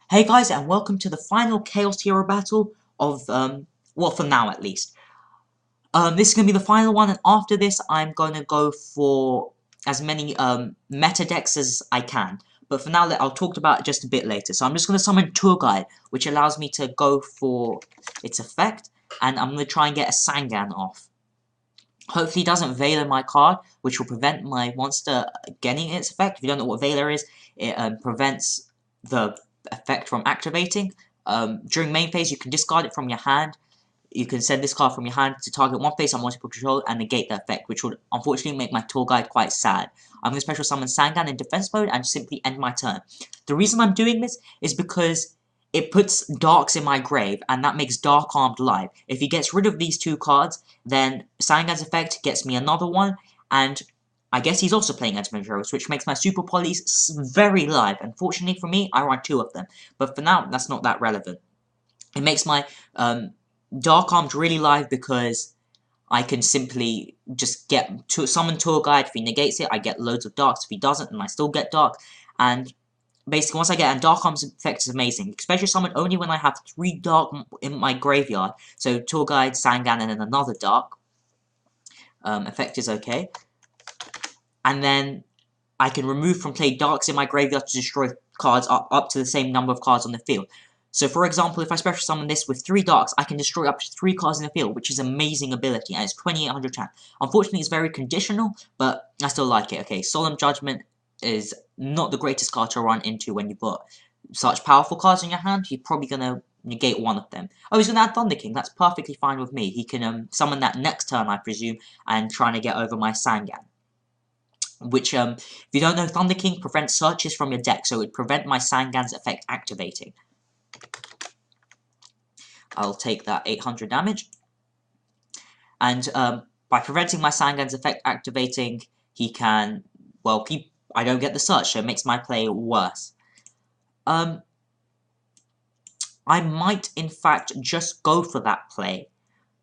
Hey guys, and welcome to the final Chaos Hero battle of, well, for now at least. This is going to be the final one, and after this, I'm going to go for as many, meta decks as I can. But for now, I'll talk about it just a bit later. So I'm just going to summon Tour Guide, which allows me to go for its effect, and I'm going to try and get a Sangan off. Hopefully it doesn't Veiler my card, which will prevent my monster getting its effect. If you don't know what Veiler is, it prevents the effect from activating. During main phase, you can discard it from your hand. You can send this card from your hand to target one face on multiple control and negate the effect, which would unfortunately make my tour guide quite sad. I'm going to special summon Sangan in defense mode and simply end my turn. The reason I'm doing this is because it puts Darks in my grave, and that makes Dark Armed live. If he gets rid of these two cards, then Sangan's effect gets me another one, and I guess he's also playing Heroes, which makes my Super Polys very live. Unfortunately for me, I run two of them, but for now, that's not that relevant. It makes my Dark Armed really live because I can simply just get to summon Tour Guide. If he negates it, I get loads of Darks. If he doesn't, then I still get Dark, and basically, once I get, and Dark Arm's effect is amazing. Special summon only when I have 3 Dark in my graveyard. So Tour Guide, Sangan, and then another Dark. Effect is okay. And then I can remove from play Darks in my graveyard to destroy cards up to the same number of cards on the field. So for example, if I special summon this with 3 Darks, I can destroy up to 3 cards in the field, which is amazing ability, and it's 2800 chance. Unfortunately, it's very conditional, but I still like it. Okay, Solemn Judgment is not the greatest card to run into when you've got such powerful cards in your hand. You're probably going to negate one of them. Oh, he's going to add Thunder King. That's perfectly fine with me. He can summon that next turn, I presume, and trying to get over my Sangan. Which, if you don't know, Thunder King prevents searches from your deck, so it would prevent my Sangan's effect activating. I'll take that 800 damage. And by preventing my Sangan's effect activating, he can, well, I don't get the search, so it makes my play worse. I might, in fact, just go for that play,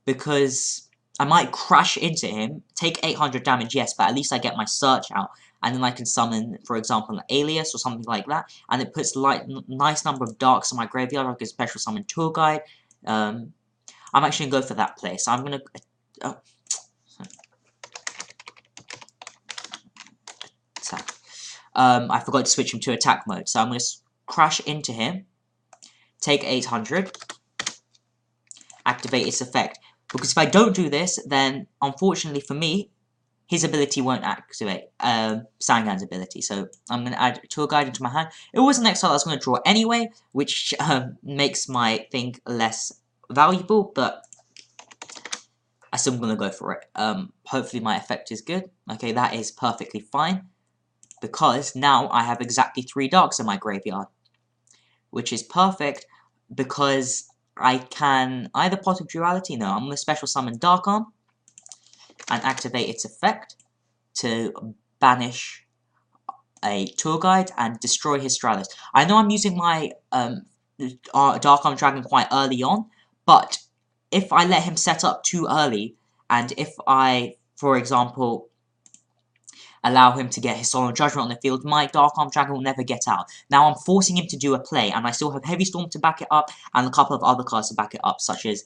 because I might crash into him, take 800 damage, yes, but at least I get my search out, and then I can summon, for example, an Alias or something like that, and it puts nice number of Darks in my graveyard. I can special summon Tour Guide. I'm actually going to go for that play, so I'm going to... attack. I forgot to switch him to attack mode, so I'm going to crash into him, take 800, activate its effect. Because if I don't do this, then unfortunately for me, his ability won't activate, Sangan's ability. So I'm going to add Tour Guide into my hand. It was an exile I was going to draw anyway, which makes my thing less valuable, but I'm still going to go for it. Hopefully my effect is good. Okay, that is perfectly fine, because now I have exactly 3 Darks in my graveyard, which is perfect because I can either Pot of Duality, no, I'm going to special summon Dark Arm and activate its effect to banish a Tour Guide and destroy his Stratos. I know I'm using my Dark Arm Dragon quite early on, but if I let him set up too early, and if I, for example, allow him to get his Solemn Judgment on the field, my Dark Arm Dragon will never get out. Now I'm forcing him to do a play, and I still have Heavy Storm to back it up, and a couple of other cards to back it up, such as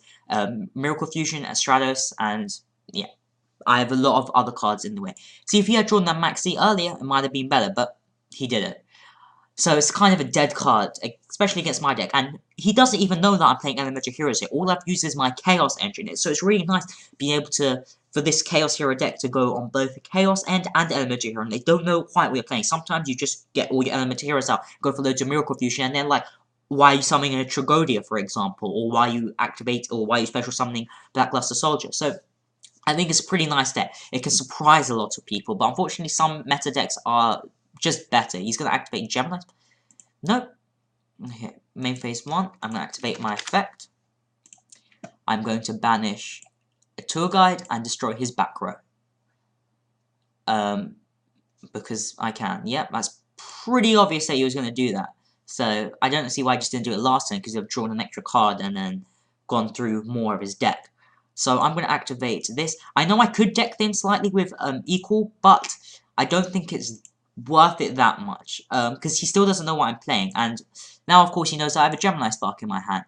Miracle Fusion and Stratos, and yeah, I have a lot of other cards in the way. See, if he had drawn that Maxi earlier, it might have been better, but he didn't. So it's kind of a dead card, especially against my deck, and he doesn't even know that I'm playing Elemental Heroes here. All I've used is my Chaos engine, so it's really nice being able to, for this Chaos Hero deck to go on both the Chaos end and Elemental Hero, and they don't know quite what you're playing. Sometimes you just get all your Elemental Heroes out, go for loads of Miracle Fusion, and they're like, why are you summoning a Tragodia, for example, or why you activate, or why you special summoning Blackluster Soldier. So I think it's a pretty nice deck. It can surprise a lot of people, but unfortunately some meta decks are just better. He's going to activate Gemini. Nope. Okay, main phase 1, I'm going to activate my effect. I'm going to banish a Tour Guide and destroy his back row. Because I can. Yep, that's pretty obvious that he was going to do that. So I don't see why I just didn't do it last turn, because I've drawn an extra card and then gone through more of his deck. So I'm going to activate this. I know I could deck them slightly with Equal, but I don't think it's worth it that much, because he still doesn't know what I'm playing, and now, of course, he knows I have a Gemini Spark in my hand.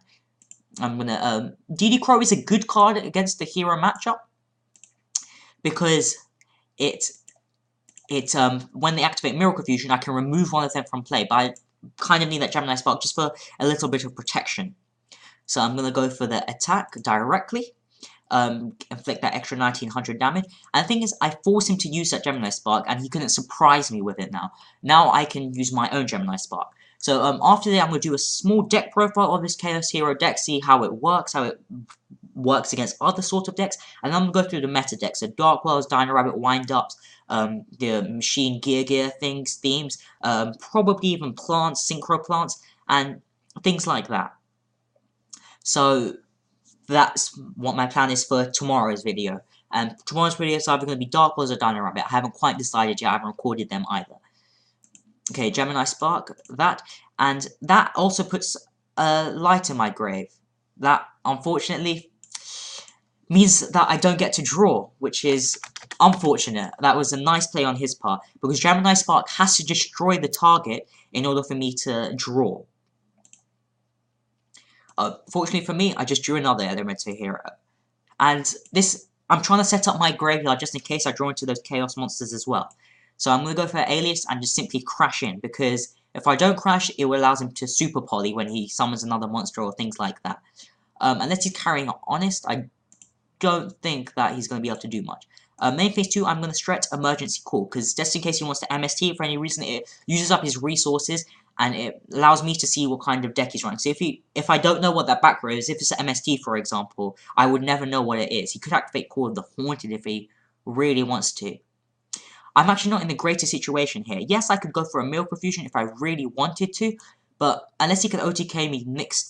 I'm gonna, DD Crow is a good card against the hero matchup, because it, when they activate Miracle Fusion, I can remove one of them from play, but I kind of need that Gemini Spark just for a little bit of protection. So I'm gonna go for the attack directly, inflict that extra 1900 damage. And the thing is, I forced him to use that Gemini Spark, and he couldn't surprise me with it now. Now I can use my own Gemini Spark. So after that, I'm going to do a small deck profile of this Chaos Hero deck, see how it works against other sort of decks, and I'm going to go through the meta decks, so Dark Wells, Dino Rabbit, Wind-Ups, the Machine Gear themes, probably even plants, Synchro Plants, and things like that. So that's what my plan is for tomorrow's video. And tomorrow's video is either going to be Dark Wells or Dino Rabbit. I haven't quite decided yet, I haven't recorded them either. Okay, Gemini Spark, that, and that also puts a light in my grave. That, unfortunately, means that I don't get to draw, which is unfortunate. That was a nice play on his part, because Gemini Spark has to destroy the target in order for me to draw. Fortunately for me, I just drew another Elemental Hero. And this, I'm trying to set up my graveyard just in case I draw into those Chaos Monsters as well. So I'm going to go for Alias and just simply crash in, because if I don't crash, it allows him to Super Poly when he summons another monster or things like that. Unless he's carrying Honest, I don't think that he's going to be able to do much. Main phase 2, I'm going to stretch Emergency Call, because just in case he wants to MST for any reason, it uses up his resources, and it allows me to see what kind of deck he's running. So if I don't know what that back row is, if it's an MST, for example, I would never know what it is. He could activate Call of the Haunted if he really wants to. I'm actually not in the greatest situation here. Yes, I could go for a Miracle Fusion if I really wanted to, but unless he can OTK me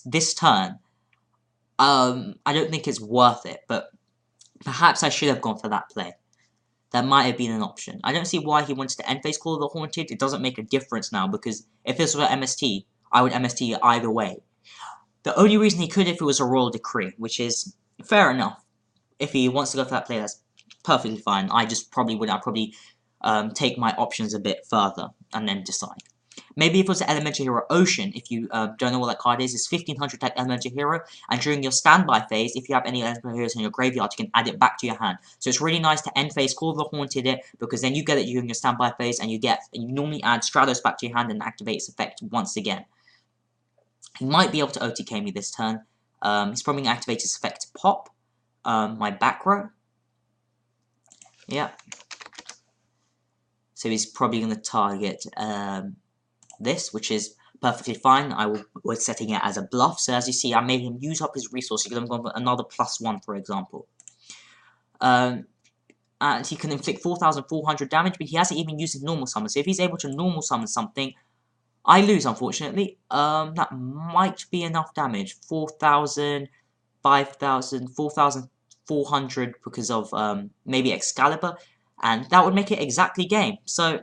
this turn, I don't think it's worth it, but perhaps I should have gone for that play. That might have been an option. I don't see why he wants to end phase Call of the Haunted. It doesn't make a difference now, because if this was an MST, I would MST either way. The only reason he could if it was a Royal Decree, which is fair enough. If he wants to go for that play, that's perfectly fine. I just probably would. I'd probably take my options a bit further and then decide. Maybe if it was the Elemental Hero Ocean, if you don't know what that card is, it's 1500 type Elemental Hero, and during your standby phase, if you have any Elemental Heroes in your graveyard, you can add it back to your hand. So it's really nice to end phase Call of the Haunted it, because then you get it during your standby phase, and you normally add Stratos back to your hand and activate its effect once again. He might be able to OTK me this turn. He's probably going to activate his effect Pop, my back row. Yeah. So he's probably going to target this, which is perfectly fine. I was setting it as a bluff, so as you see, I made him use up his resources because I'm going for another +1, for example. And he can inflict 4,400 damage, but he hasn't even used his normal summon. So if he's able to normal summon something, I lose, unfortunately. That might be enough damage. 4,000, 5,000, 4,400 because of maybe Excalibur, and that would make it exactly game. So.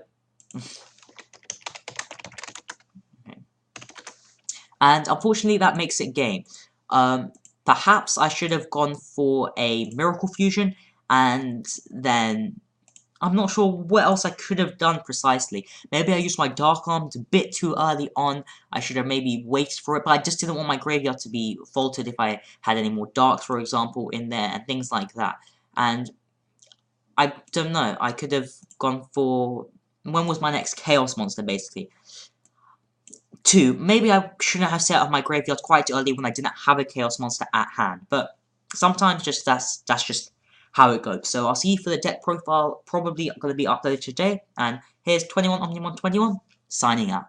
And unfortunately, that makes it game. Perhaps I should have gone for a Miracle Fusion, and then I'm not sure what else I could have done precisely. Maybe I used my Dark Arm a bit too early on. I should have maybe waited for it, but I just didn't want my graveyard to be faulted if I had any more Darks, for example, in there, and things like that. And I don't know, I could have gone for... When was my next Chaos Monster, basically? 2. Maybe I shouldn't have set up my graveyard quite early when I didn't have a Chaos Monster at hand, but sometimes that's just how it goes. So I'll see you for the deck profile, probably going to be uploaded today, and here's 21 Omnimon 21, signing out.